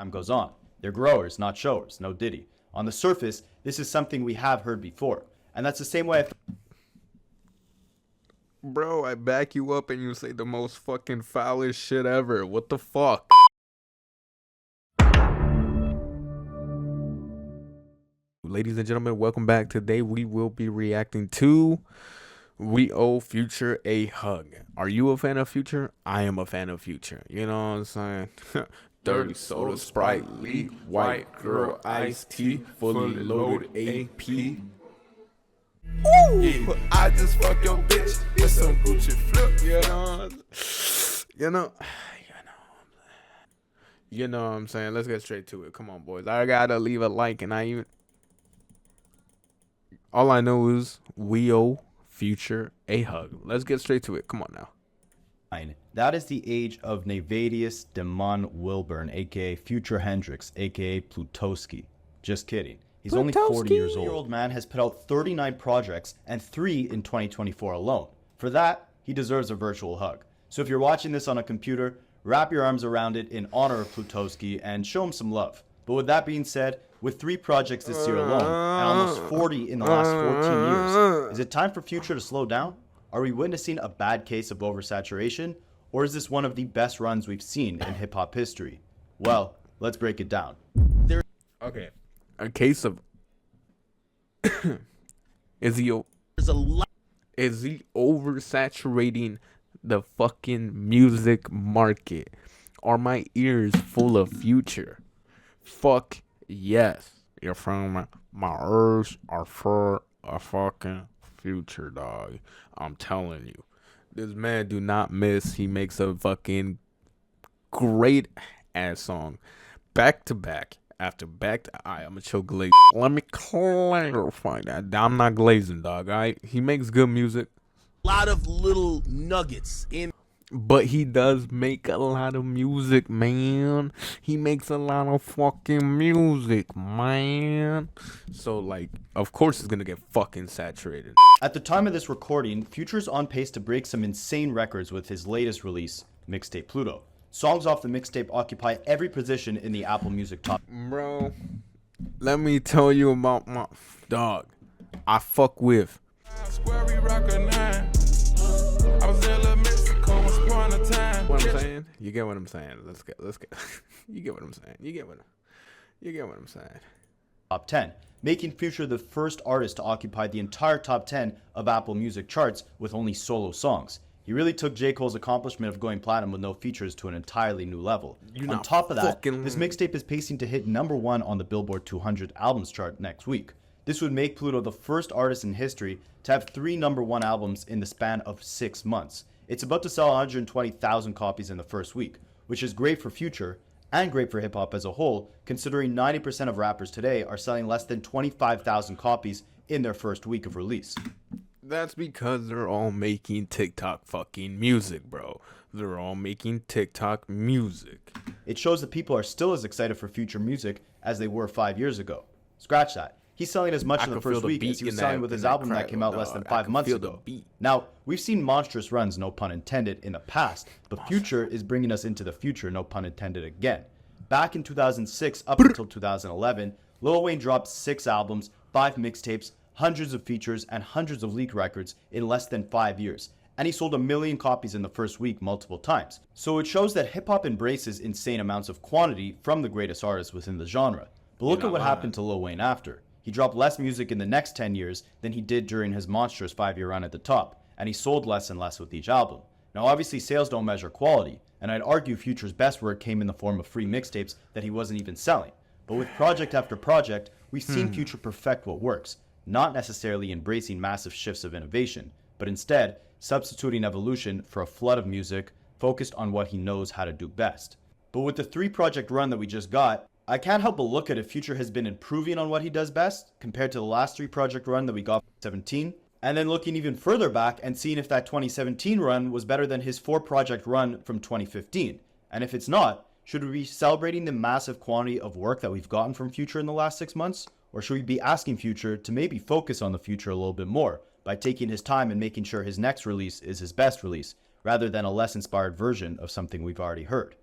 Time goes on. They're growers, not showers, no Diddy. On the surface, this is something we have heard before. And that's the same way Bro, I back you up and you say the most fucking foulest shit ever. What the fuck? Ladies and gentlemen, welcome back. Today we will be reacting to We Owe Future a Hug. Are you a fan of Future? I am a fan of Future. You know what I'm saying? Dirty soda, Sprite, Lee, white girl, iced tea, fully loaded AP. Yeah, I just fuck your bitch with some Gucci flip. You know what I'm saying? Let's get straight to it. Come on, boys. I gotta leave a like, and all I know is we owe Future a hug. Let's get straight to it. Come on now. that is the age of Navadius Demon Wilburn, aka Future Hendrix, aka Plutoski. Just kidding. He's only 40 years old. The old man has put out 39 projects and 3 in 2024 alone. For that, he deserves a virtual hug. So if you're watching this on a computer, wrap your arms around it in honor of Plutoski and show him some love. But with that being said, with 3 projects this year alone and almost 40 in the last 14 years, is it time for Future to slow down? Are we witnessing a bad case of oversaturation? Or is this one of the best runs we've seen in hip-hop history? Well, let's break it down. Okay. A case of is he oversaturating the fucking music market? Are my ears full of Future? Fuck yes. You're from my ears are for a fucking Future, dog. I'm telling you. This man do not miss. He makes a fucking great ass song. Back to back. After back to I'm gonna chill glaze. Let me clarify that. I'm not glazing, dog. Alright? He makes good music. A lot of little nuggets in. But he does make a lot of music, man. He makes a lot of fucking music, man. So, like, of course it's gonna get fucking saturated. At the time of this recording, Future's on pace to break some insane records with his latest release, Mixtape Pluto. Songs off the mixtape occupy every position in the Apple Music top. Bro, let me tell you about my dog. I fuck with. What I'm saying? You get what I'm saying. Let's get. You get what I'm saying. You get what I'm saying. Top 10, making Future the first artist to occupy the entire top 10 of Apple Music charts with only solo songs. He really took J. Cole's accomplishment of going platinum with no features to an entirely new level. On top of that, this mixtape is pacing to hit #1 on the Billboard 200 albums chart next week. This would make Pluto the first artist in history to have 3 #1 albums in the span of 6 months. It's about to sell 120,000 copies in the first week, which is great for Future and great for hip-hop as a whole, considering 90% of rappers today are selling less than 25,000 copies in their first week of release. That's because they're all making TikTok fucking music, bro. They're all making TikTok music. It shows that people are still as excited for Future music as they were 5 years ago. Scratch that. He's selling as much in the first week as he was selling with his album that came out less than 5 months ago. Now, we've seen monstrous runs, no pun intended, in the past, but Future is bringing us into the future, no pun intended again. Back in 2006 up until 2011, Lil Wayne dropped 6 albums, 5 mixtapes, hundreds of features, and hundreds of leaked records in less than 5 years. And he sold 1 million copies in the first week multiple times. So it shows that hip-hop embraces insane amounts of quantity from the greatest artists within the genre. But look at what happened to Lil Wayne after. He dropped less music in the next 10 years than he did during his monstrous 5-year run at the top, and he sold less and less with each album. Now obviously sales don't measure quality, and I'd argue Future's best work came in the form of free mixtapes that he wasn't even selling. But with project after project, we've seen Future perfect what works, not necessarily embracing massive shifts of innovation, but instead substituting evolution for a flood of music focused on what he knows how to do best. But with the 3-project run that we just got, I can't help but look at if Future has been improving on what he does best compared to the last 3-project run that we got in 2017, and then looking even further back and seeing if that 2017 run was better than his 4-project run from 2015. And if it's not, should we be celebrating the massive quantity of work that we've gotten from Future in the last 6 months? Or should we be asking Future to maybe focus on the future a little bit more by taking his time and making sure his next release is his best release, rather than a less inspired version of something we've already heard?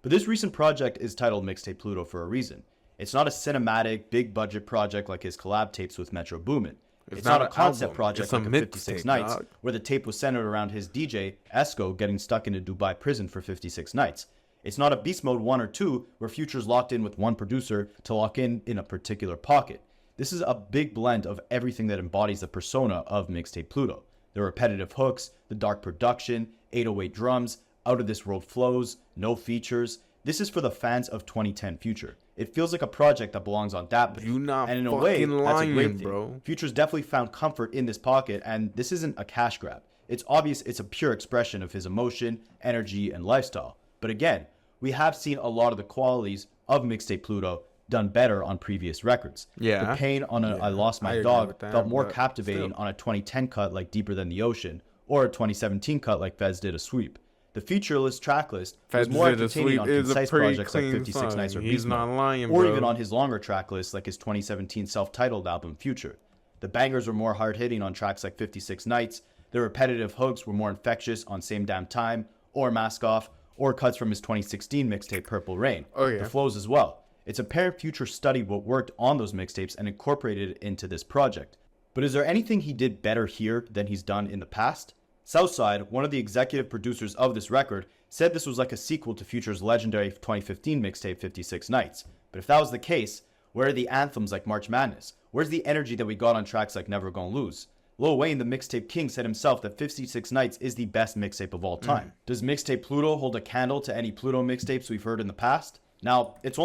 But this recent project is titled Mixtape Pluto for a reason. It's not a cinematic, big-budget project like his collab tapes with Metro Boomin. It's not a concept project like a 56 Nights, where the tape was centered around his DJ, Esco, getting stuck in a Dubai prison for 56 nights. It's not a Beast Mode 1 or 2, where Future's locked in with one producer to lock in a particular pocket. This is a big blend of everything that embodies the persona of Mixtape Pluto. The repetitive hooks, the dark production, 808 drums, out-of-this-world flows, no features. This is for the fans of 2010 Future. It feels like a project that belongs on Dap. And in a way, that's a great thing. Bro. Future's definitely found comfort in this pocket, and this isn't a cash grab. It's obvious it's a pure expression of his emotion, energy, and lifestyle. But again, we have seen a lot of the qualities of Mixtape Pluto done better on previous records. Yeah. The pain on I Lost My Dog felt more captivating on a 2010 cut like Deeper Than the Ocean, or a 2017 cut like Fez Did a Sweep. The featureless tracklist was more entertaining on concise projects like 56 Nights or Beast Mode, or even on his longer tracklist like his 2017 self-titled album Future. The bangers were more hard-hitting on tracks like 56 Nights, the repetitive hooks were more infectious on Same Damn Time, or Mask Off, or cuts from his 2016 mixtape Purple Rain. The flows as well. It's apparent Future studied what worked on those mixtapes and incorporated it into this project. But is there anything he did better here than he's done in the past? Southside, one of the executive producers of this record, said this was like a sequel to Future's legendary 2015 mixtape 56 Nights. But if that was the case, where are the anthems like March Madness? Where's the energy that we got on tracks like Never Gonna Lose? Lil Wayne, the mixtape king, said himself that 56 Nights is the best mixtape of all time. Does Mixtape Pluto hold a candle to any Pluto mixtapes we've heard in the past? Now, it's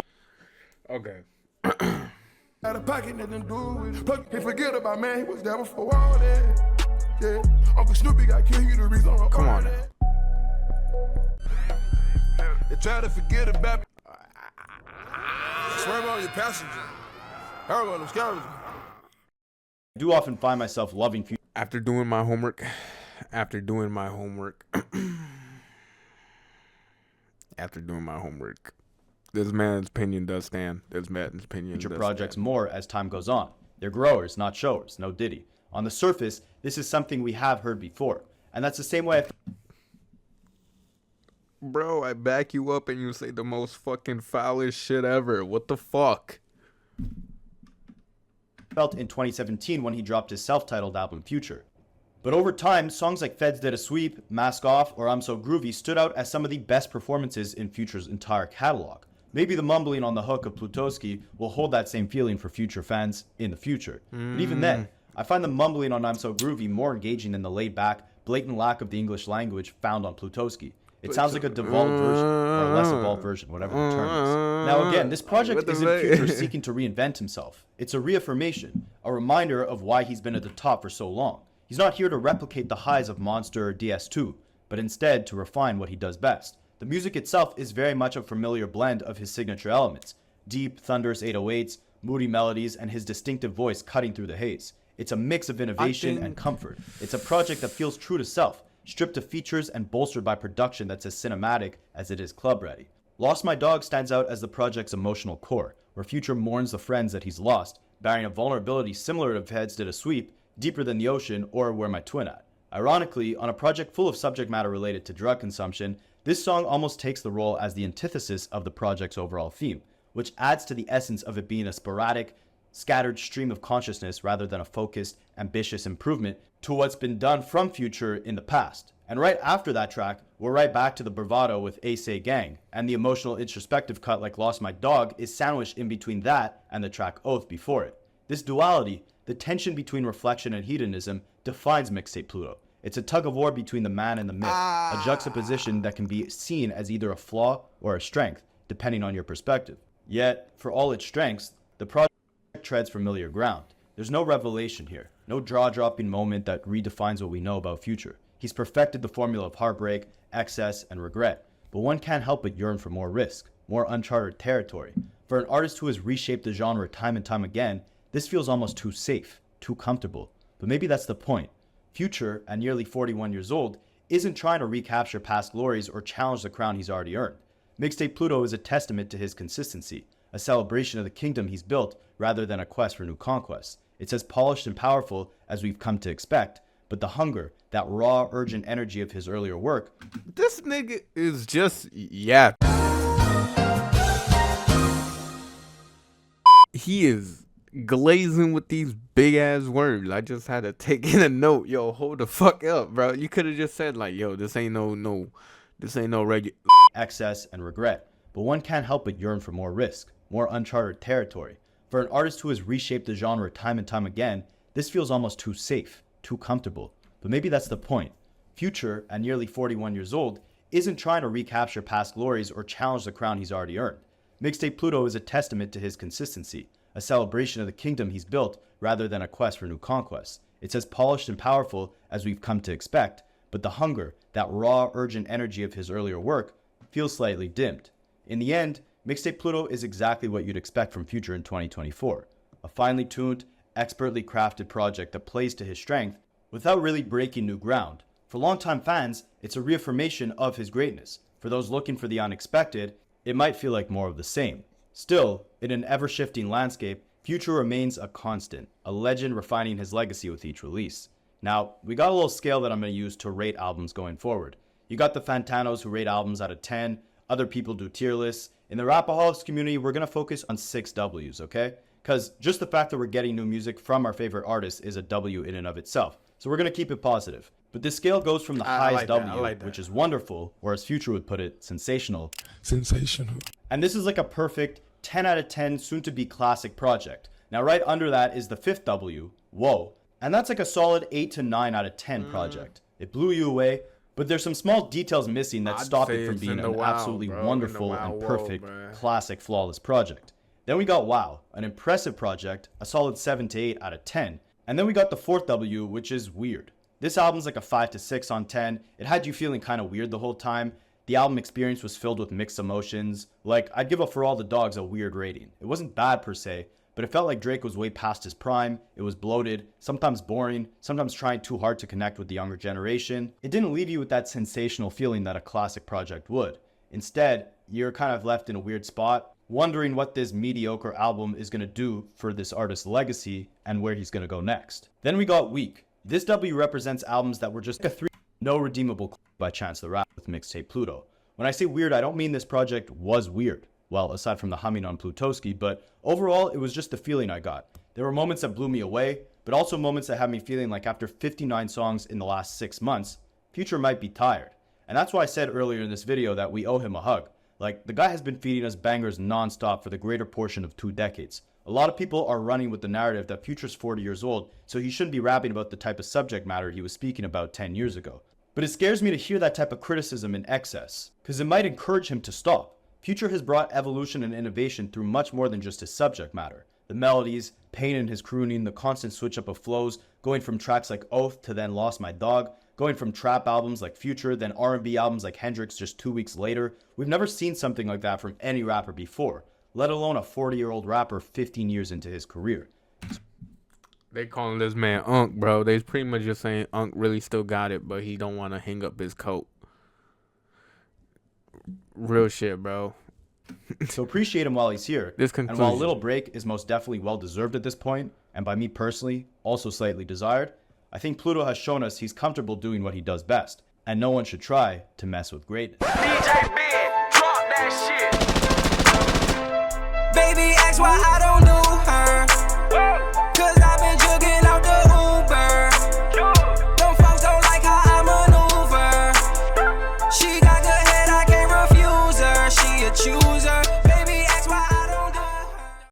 okay. Out of pocket, nothing to do with it. Can't forget about man, he was there before all that. Yeah, Uncle Snoopy got killed, he the reason I'm Come on. They try to forget about me. Swerve on your passenger. Hurry on them scavengers. I do often find myself loving Future. After doing my homework, this man's opinion does stand. Future projects more as time goes on. They're growers, not showers. No Diddy. On the surface, this is something we have heard before, and that's the same way Bro, I back you up and you say the most fucking foulest shit ever. What the fuck? felt in 2017 when he dropped his self-titled album Future. But over time, songs like Feds Did a Sweep, Mask Off, or I'm So Groovy stood out as some of the best performances in Future's entire catalog. Maybe the mumbling on the hook of Plutoski will hold that same feeling for Future fans in the future. But even then, I find the mumbling on I'm So Groovy more engaging than the laid-back, blatant lack of the English language found on Plutoski. It sounds like a devolved version, or a less evolved version, whatever the term is. Now again, this project isn't Future seeking to reinvent himself. It's a reaffirmation, a reminder of why he's been at the top for so long. He's not here to replicate the highs of Monster or DS2, but instead to refine what he does best. The music itself is very much a familiar blend of his signature elements: deep, thunderous 808s, moody melodies, and his distinctive voice cutting through the haze. It's a mix of innovation and comfort. It's a project that feels true to self, stripped of features and bolstered by production that's as cinematic as it is club-ready. Lost My Dog stands out as the project's emotional core, where Future mourns the friends that he's lost, bearing a vulnerability similar to Feds Did a Sweep, Deeper Than the Ocean, or Where My Twin At. Ironically, on a project full of subject matter related to drug consumption, this song almost takes the role as the antithesis of the project's overall theme, which adds to the essence of it being a sporadic, scattered stream of consciousness rather than a focused, ambitious improvement to what's been done from Future in the past. And right after that track, we're right back to the bravado with Ace Gang, and the emotional introspective cut like Lost My Dog is sandwiched in between that and the track Oath before it. This duality, the tension between reflection and hedonism, defines Mixtape Pluto. It's a tug-of-war between the man and the myth, a juxtaposition that can be seen as either a flaw or a strength, depending on your perspective. Yet, for all its strengths, the project treads familiar ground. There's no revelation here, no jaw-dropping moment that redefines what we know about Future. He's perfected the formula of heartbreak, excess, and regret, but one can't help but yearn for more risk, more uncharted territory. For an artist who has reshaped the genre time and time again, this feels almost too safe, too comfortable. But maybe that's the point. Future, at nearly 41 years old, isn't trying to recapture past glories or challenge the crown he's already earned. Mixtape Pluto is a testament to his consistency, a celebration of the kingdom he's built rather than a quest for new conquests. It's as polished and powerful as we've come to expect, but the hunger, that raw, urgent energy of his earlier work, this nigga is just, yeah. he is glazing with these big ass words. I just had to take in a note. Yo, hold the fuck up, bro. You could have just said like, yo, this ain't no regular excess and regret. But one can't help but yearn for more risk, more uncharted territory. For an artist who has reshaped the genre time and time again, this feels almost too safe, too comfortable. But maybe that's the point. Future, at nearly 41 years old, isn't trying to recapture past glories or challenge the crown he's already earned. Mixtape Pluto is a testament to his consistency, a celebration of the kingdom he's built rather than a quest for new conquests. It's as polished and powerful as we've come to expect, but the hunger, that raw, urgent energy of his earlier work, feels slightly dimmed. In the end, Mixtape Pluto is exactly what you'd expect from Future in 2024. A finely tuned, expertly crafted project that plays to his strength without really breaking new ground. For longtime fans, it's a reaffirmation of his greatness. For those looking for the unexpected, it might feel like more of the same. Still, in an ever-shifting landscape, Future remains a constant, a legend refining his legacy with each release. Now, we got a little scale that I'm going to use to rate albums going forward. You got the Fantanos who rate albums out of 10, other people do tier lists. In the Rapaholics community, we're going to focus on 6 W's, okay? Because just the fact that we're getting new music from our favorite artists is a W in and of itself. So we're going to keep it positive. But this scale goes from the highest W, which is wonderful, or as Future would put it, sensational. Sensational. And this is like a perfect 10 out of 10 soon-to-be classic project. Now right under that is the 5th W, whoa. And that's like a solid 8 to 9 out of 10 project. It blew you away, but there's some small details missing that stop it from being an absolutely wonderful and perfect, classic, flawless project. Then we got Wow, an impressive project, a solid 7 to 8 out of 10. And then we got the 4th W, which is weird. This album's like a 5 to 6 on 10. It had you feeling kind of weird the whole time. The album experience was filled with mixed emotions. Like, I'd give a For All the Dogs a weird rating. It wasn't bad per se, but it felt like Drake was way past his prime. It was bloated, sometimes boring, sometimes trying too hard to connect with the younger generation. It didn't leave you with that sensational feeling that a classic project would. Instead, you're kind of left in a weird spot, wondering what this mediocre album is going to do for this artist's legacy and where he's going to go next. Then we got Weak. This W represents albums that were just a 3, no redeemable by Chance the Rapper with Mixtape Pluto. When I say weird, I don't mean this project was weird. Well, aside from the humming on Plutoski, but overall, it was just the feeling I got. There were moments that blew me away, but also moments that had me feeling like after 59 songs in the last 6 months, Future might be tired. And that's why I said earlier in this video that we owe him a hug. Like, the guy has been feeding us bangers non-stop for the greater portion of 2 decades. A lot of people are running with the narrative that Future's 40 years old, so he shouldn't be rapping about the type of subject matter he was speaking about 10 years ago. But it scares me to hear that type of criticism in excess, because it might encourage him to stop. Future has brought evolution and innovation through much more than just his subject matter. The melodies, pain in his crooning, the constant switch up of flows, going from tracks like Oath to then Lost My Dog, going from trap albums like Future, then R&B albums like Hendrix just 2 weeks later. We've never seen something like that from any rapper before, let alone a 40-year-old rapper 15 years into his career. They calling this man Unc, bro. They pretty much just saying Unc really still got it, but he don't want to hang up his coat. Real shit, bro. So appreciate him while he's here. And while a little break is most definitely well-deserved at this point, and by me personally, also slightly desired, I think Pluto has shown us he's comfortable doing what he does best, and no one should try to mess with greatness. DJ Ben, drop that shit. Baby, ask why